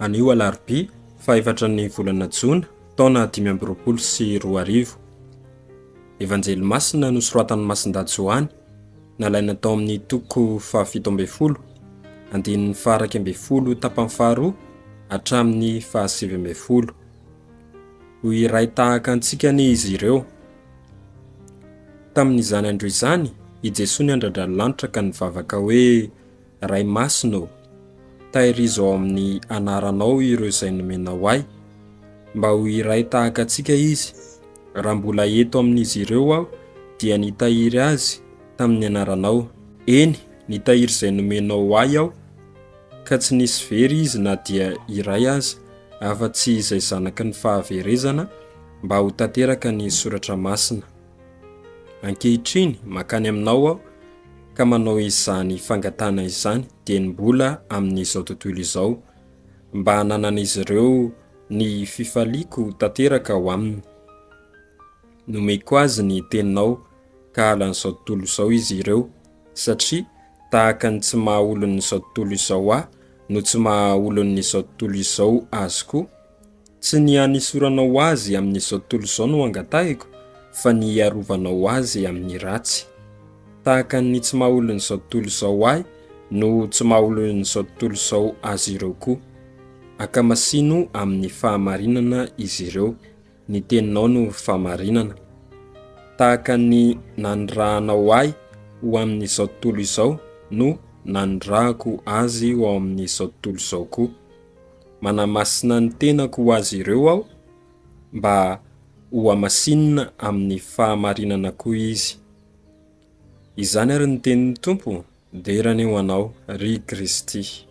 Anio Alarobia, fahaefatran'ny volana Jona, taona 2024. Evanjely Masina nosoratan'i Masinda Joany, nalaina tao amin'ny toko 17, andinin'ny faraka 12 tapany faharoa hatramin'ny 19. Ho iray tahaka antsika anie izy ireo. Tamin'izany andro izany, i Jesoa niandrandra lanitra ka nivavaka hoe: ray masina, tahirizo amin'ny Anaranao ireo izay nomenao ahy, mba ho iray tahaka antsika izy. Raha mbola eto amin'izy ireo aho, dia nitahiry azy tamin'ny Anaranao. Eny, nitahiry izay nomenao ahy aho, ka tsy nisy very izy na dia iray aza, afa-tsy izay zanaky ny fahaverezana, mba ho tanteraka ny Soratra Masina. Ankehitriny makany aminao aho, ka manao izany fangatana izany dia mbola amin'izao tontolo izao, mba hananan'izy ireo ny fifaliako tanteraka ao aminy. Nomeko azy ny teninao ka halan'izao tontolo izao izy ireo, satria tahaka ny tsy maha-olon'izao tontolo izao aho no tsy maha-olon'izao tontolo izao azy koa. Tsy ny hanisoranao azy amin'izao tontolo izao no angatahiko, fa ny hiarovanao azy amin'ny ratsy. Tahaka ny tsy maha-olon'izao tontolo izao ahy no tsy maha-olon'izao tontolo izao azy ireo koa. Aka-masino amin'ny fahamarinana izy ireo, ny teninao no fahamarinana. Tahaka ny nandrahanao ahy ho amin'izao tontolo izao no nandrahako azy ho amin'izao tontolo izao koa. Manamasina ny tenako ho azy ireo aho, mba ho amasinina amin'ny fahamarinana koa izy. Izany ary ny tenin'ny Tompo, derany ho anao, ry Kristy.